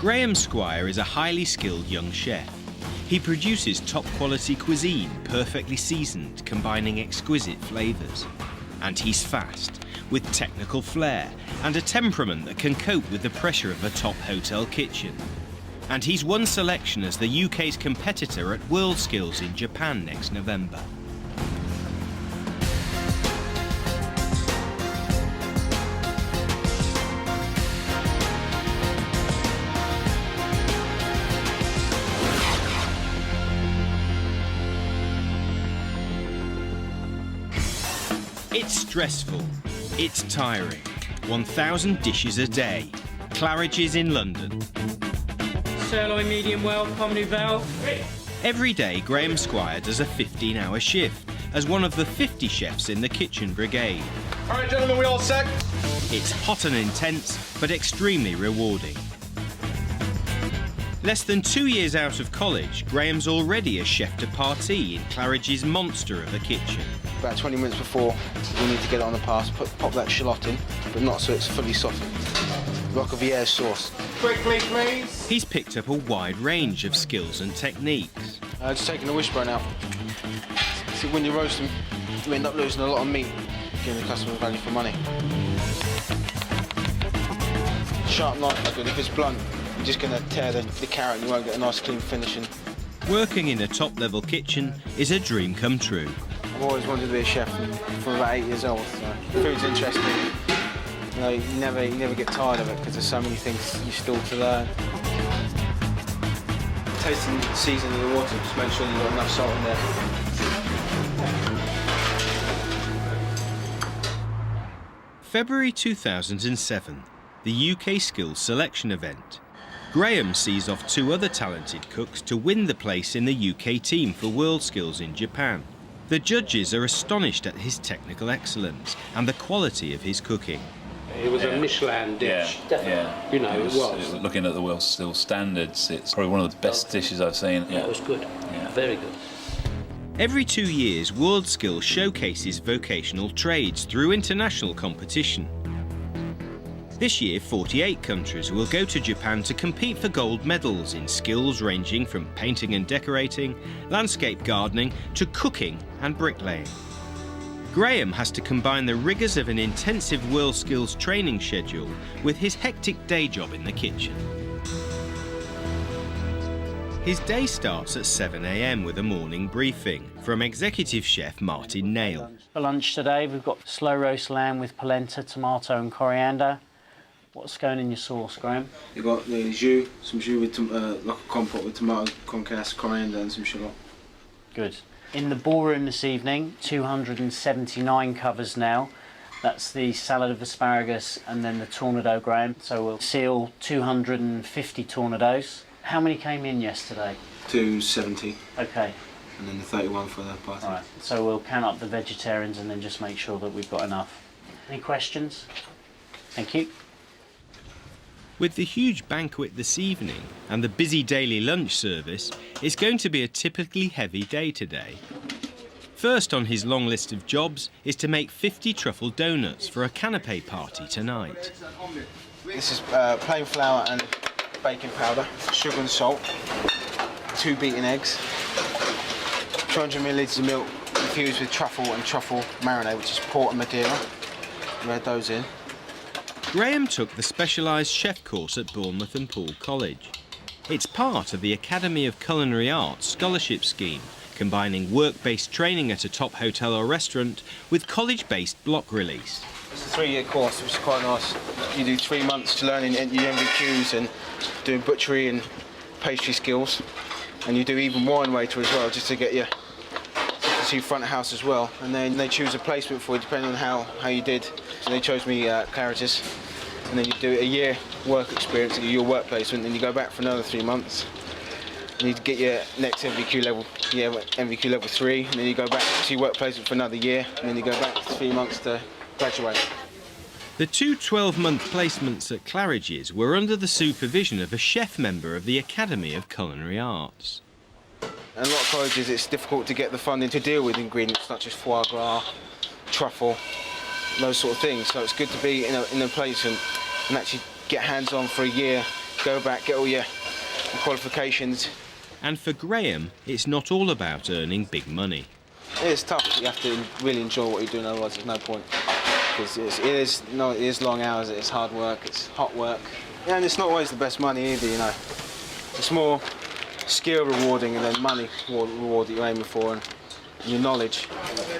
Graham Squire is a highly skilled young chef. He produces top-quality cuisine, perfectly seasoned, combining exquisite flavours. And he's fast, with technical flair and a temperament that can cope with the pressure of a top hotel kitchen. And he's won selection as the UK's competitor at WorldSkills in Japan next November. It's stressful, it's tiring. 1,000 dishes a day. Claridges in London. Sirloin medium well, pomme nouvelle. Every day, Graham Squire does a 15-hour shift as one of the 50 chefs in the kitchen brigade. All right, gentlemen, we all set? It's hot and intense, but extremely rewarding. Less than 2 years out of college, Graham's already a chef de partie in Claridge's monster of a kitchen. About 20 minutes before, we need to get it on the pass, pop that shallot in, but not so it's fully softened. Roquefort sauce. Quickly, please. He's picked up a wide range of skills and techniques. Just taking the wishbone out. See, when you roast them, you end up losing a lot of meat, giving the customer value for money. Sharp knife is good. If it's blunt, you're just going to tear the carrot and you won't get a nice clean finishing. Working in a top-level kitchen is a dream come true. I've always wanted to be a chef from about 8 years old, so food's interesting. You know, you never get tired of it because there's so many things you still to learn. Tasting the seasoning of the water, just make sure you've got enough salt in there. February 2007, the UK Skills Selection event. Graham sees off 2 other talented cooks to win the place in the UK team for WorldSkills in Japan. The judges are astonished at his technical excellence and the quality of his cooking. It was a Michelin dish. Definitely. You know, it was. Looking at the WorldSkills standards, it's probably one of the best dishes I've seen. Yeah, it was good. Yeah. Very good. Every 2 years, WorldSkills showcases vocational trades through international competition. This year, 48 countries will go to Japan to compete for gold medals in skills ranging from painting and decorating, landscape gardening, to cooking and bricklaying. Graham has to combine the rigours of an intensive WorldSkills training schedule with his hectic day job in the kitchen. His day starts at 7 a.m. with a morning briefing from executive chef Martin Nail. For lunch today, we've got slow roast lamb with polenta, tomato and coriander. What's going in your sauce, Graham? You've got the jus, some jus with like a compote with tomato, concasse, coriander and some shallot. Good. In the ballroom this evening, 279 covers now. That's the salad of asparagus and then the tornado, Graham. So we'll seal 250 tornadoes. How many came in yesterday? 270. Okay. And then the 31 for the party. All right. So we'll count up the vegetarians and then just make sure that we've got enough. Any questions? Thank you. With the huge banquet this evening and the busy daily lunch service, it's going to be a typically heavy day today. First on his long list of jobs is to make 50 truffle donuts for a canapé party tonight. This is plain flour and baking powder, sugar and salt, 2 beaten eggs, 200 millilitres of milk infused with truffle and truffle marinade, which is port and Madeira. You add those in. Graham took the specialised chef course at Bournemouth and Poole College. It's part of the Academy of Culinary Arts scholarship scheme, combining work-based training at a top hotel or restaurant with college-based block release. It's a 3-year course, which is quite nice. You do 3 months learning your MVQs and doing butchery and pastry skills, and you do even wine waiter as well, just to get you to see front of house as well. And then they choose a placement for you depending on how you did. So they chose me at Claridges, and then you do a year work experience at your work placement, and you go back for another 3 months. You need to get your next MVQ level, MVQ level 3, and then you go back to your work placement for another year, and then you go back 3 months to graduate. The 2 12-month placements at Claridges were under the supervision of a chef member of the Academy of Culinary Arts. In a lot of colleges it's difficult to get the funding to deal with ingredients such as foie gras, truffle, those sort of things. So it's good to be in a place and actually get hands-on for a year go back, get all your qualifications. And for Graham, it's not all about earning big money. It is tough. You have to really enjoy what you're doing, otherwise there's no point. Because it is long hours, it's hard work, it's hot work. Yeah, and it's not always the best money either, you know. It's more skill rewarding and then money reward that you're aiming for and your knowledge.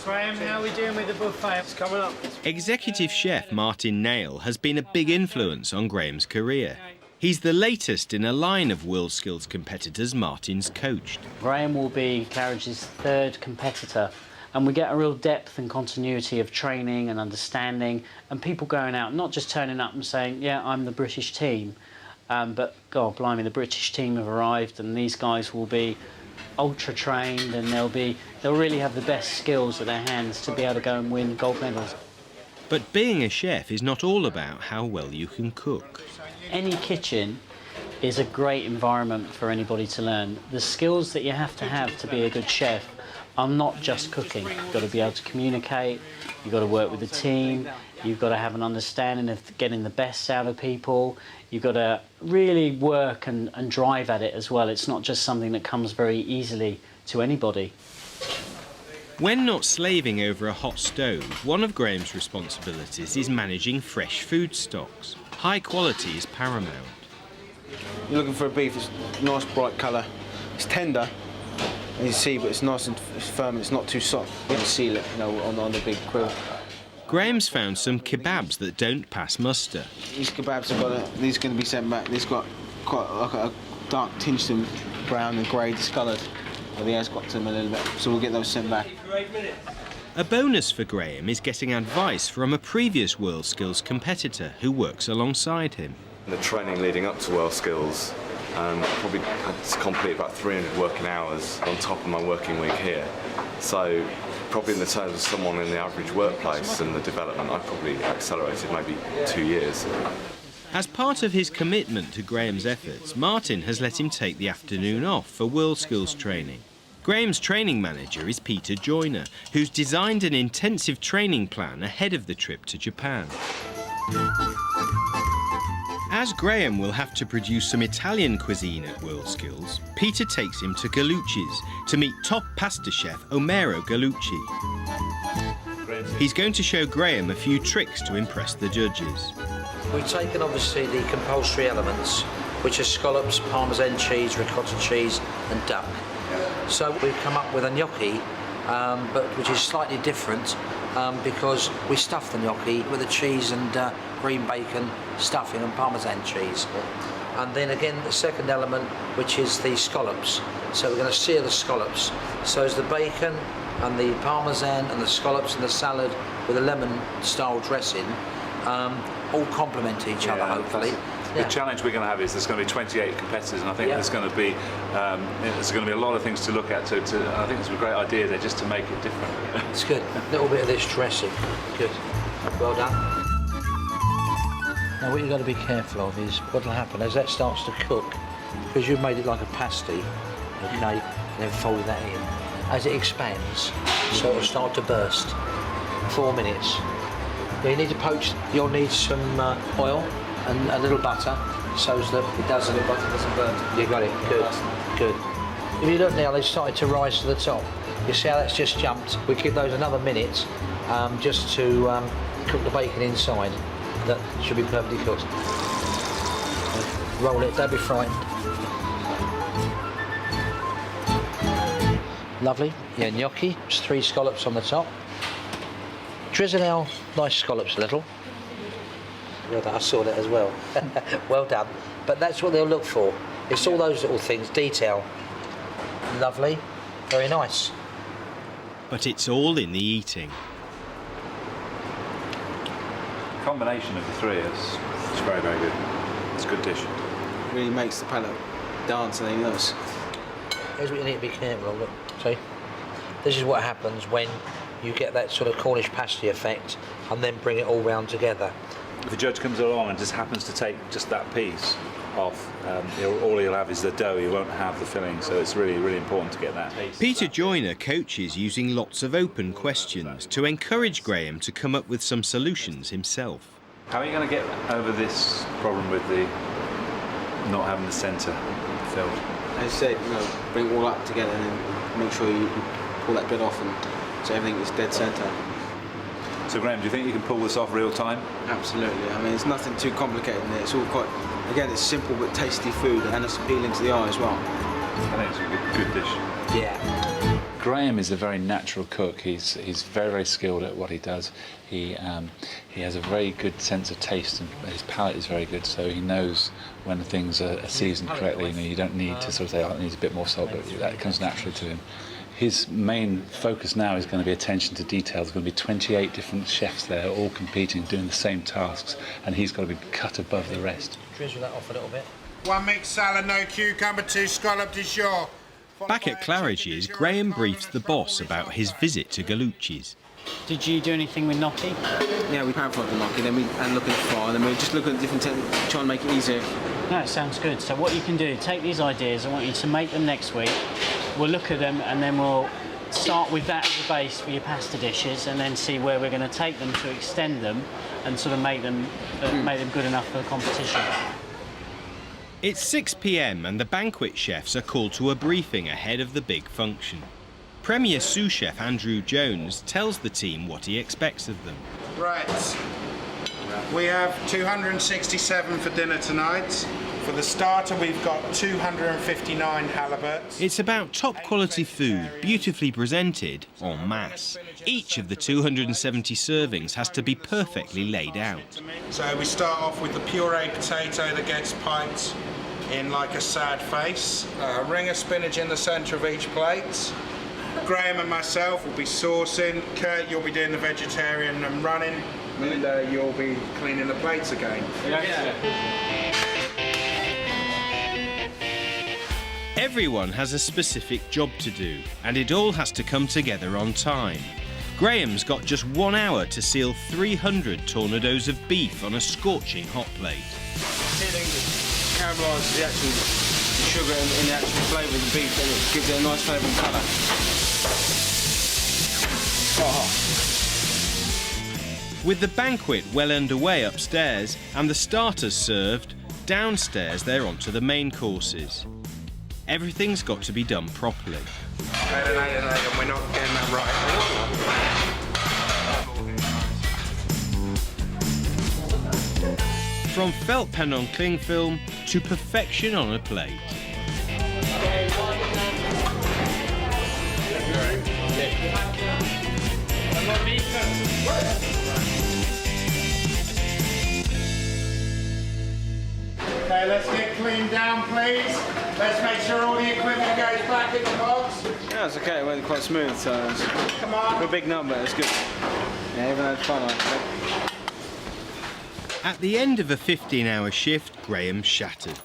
Graham, how are we doing with the buffet? It's coming up. Executive chef Martin Nail has been a big influence on Graham's career. He's the latest in a line of WorldSkills competitors Martin's coached. Graham will be Claridges' third competitor, and we get a real depth and continuity of training and understanding, and people going out, not just turning up and saying, yeah, I'm the British team, but God blimey, the British team have arrived, and these guys will be ultra trained, and they'll really have the best skills at their hands to be able to go and win gold medals. But being a chef is not all about how well you can cook. Any kitchen is a great environment for anybody to learn. The skills that you have to be a good chef are not just cooking. You've got to be able to communicate, you've got to work with the team, you've got to have an understanding of getting the best out of people, you've got to really work and drive at it as well. It's not just something that comes very easily to anybody. When not slaving over a hot stove, one of Graham's responsibilities is managing fresh food stocks. High quality is paramount. You're looking for a beef that's nice bright colour. It's tender, as you see, but it's nice and it's firm and it's not too soft. You can seal it, you know, on the big grill. Graham's found some kebabs that don't pass muster. These kebabs these are going to be sent back. These got quite like a dark tinge to them, brown and grey discoloured. Well, the air's got to them a little bit, so we'll get those sent back. A bonus for Graham is getting advice from a previous WorldSkills competitor who works alongside him. The training leading up to WorldSkills, I probably had to complete about 300 working hours on top of my working week here. So probably in the terms of someone in the average workplace and the development, I probably accelerated maybe 2 years. As part of his commitment to Graham's efforts, Martin has let him take the afternoon off for WorldSkills training. Graham's training manager is Peter Joyner, who's designed an intensive training plan ahead of the trip to Japan. As Graham will have to produce some Italian cuisine at WorldSkills, Peter takes him to Gallucci's to meet top pasta chef Omero Gallucci. He's going to show Graham a few tricks to impress the judges. We've taken obviously the compulsory elements, which are scallops, parmesan cheese, ricotta cheese and duck. So we've come up with a gnocchi, but which is slightly different because we stuff the gnocchi with the cheese and green bacon, stuffing and parmesan cheese. And then again the second element, which is the scallops. So we're going to sear the scallops. So as the bacon and the parmesan and the scallops and the salad with a lemon-style dressing all complement each other, hopefully. The challenge we're going to have is there's going to be 28 competitors, and I think there's going to be a lot of things to look at. I think it's a great idea there just to make it different. It's good. A little bit of this dressing. Good. Well done. Now what you've got to be careful of is what will happen as that starts to cook, because you've made it like a pasty, okay, then fold that in. As it expands, so it'll start to burst. 4 minutes. You need to poach. You'll need some oil and a little butter, so that it doesn't burn. You got it. Good. Good. If you look now, they've started to rise to the top. You see how that's just jumped? We give those another minute just to cook the bacon inside. That should be perfectly cooked. Roll it. Don't be frightened. Lovely. Yeah, gnocchi. There's 3 scallops on the top. Drizzle our nice scallops a little. Well done, I saw that as well. Well done. But that's what they'll look for. It's all those little things, detail. Lovely, very nice. But it's all in the eating. The combination of the three is very, very good. It's a good dish. It really makes the palate dance and anything else. Here's what you need to be careful of. Look, see? This is what happens when you get that sort of Cornish pasty effect and then bring it all round together. If a judge comes along and just happens to take just that piece off, all he'll have is the dough, he won't have the filling, so it's really, really important to get that. Peter Joyner coaches using lots of open questions to encourage Graham to come up with some solutions himself. How are you going to get over this problem with the not having the centre filled. As you said, bring it all up together and then make sure you pull that bit off, and so everything is dead centre. So Graham, do you think you can pull this off real time? Absolutely. I mean, it's nothing too complicated in there. It's all quite, again, it's simple but tasty food, and it's appealing to the eye as well. I think it's a good dish. Yeah. Graham is a very natural cook. He's very, very skilled at what he does. He has a very good sense of taste, and his palate is very good, so he knows when things are seasoned correctly. You don't need to sort of say, oh, it needs a bit more salt, but that comes naturally to him. His main focus now is going to be attention to detail. There's going to be 28 different chefs there, all competing, doing the same tasks, and he's got to be cut above the rest. Drizzle that off a little bit. 1 mixed salad, no cucumber, 2 scallop de jour. Back at Claridges, Graham briefs the boss about his visit to Gallucci's. Did you do anything with gnocchi? Yeah, we pan-fried the gnocchi, then we look at the fry, then we just look at different techniques, try and make it easier. No, it sounds good. So what you can do, take these ideas, I want you to make them next week. We'll look at them and then we'll start with that as a base for your pasta dishes, and then see where we're going to take them to extend them and sort of make them good enough for the competition. It's 6 p.m. and the banquet chefs are called to a briefing ahead of the big function. Premier sous chef Andrew Jones tells the team what he expects of them. Right. We have 267 for dinner tonight. For the starter, we've got 259 halibuts. It's about top quality food, beautifully presented en masse. Each of the 270 servings has to be perfectly laid out. So we start off with the puree potato that gets piped in like a sad face. A ring of spinach in the centre of each plate. Graham and myself will be saucing. Kurt, you'll be doing the vegetarian and running. Linda, you'll be cleaning the plates again. Everyone has a specific job to do, and it all has to come together on time. Graham's got just 1 hour to seal 300 tornadoes of beef on a scorching hot plate. Caramelises the actual sugar and the actual flavour of the beef, and it gives it a nice flavour and colour. Quite hot. With the banquet well underway upstairs and the starters served, downstairs they're on to the main courses. Everything's got to be done properly. And we're not getting that right. From felt pen on cling film to perfection on a plate. Okay, let's get cleaned down, please. Let's make sure all the equipment goes back in the box. Yeah, it's okay, it went quite smooth, so it's Come on. a big number, it's good. Yeah, even though it's fun, At the end of a 15-hour shift, Graham shattered.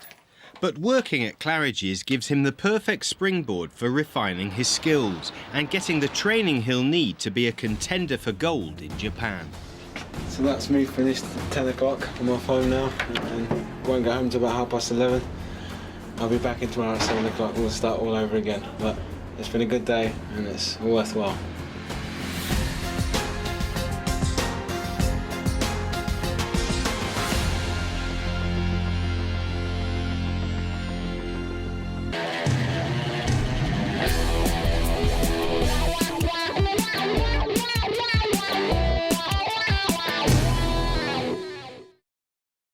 But working at Claridges gives him the perfect springboard for refining his skills and getting the training he'll need to be a contender for gold in Japan. So that's me finished at 10 o'clock. I'm off home now and won't go home till about 11:30. I'll be back in tomorrow at 7 o'clock. We'll start all over again. But it's been a good day and it's worthwhile.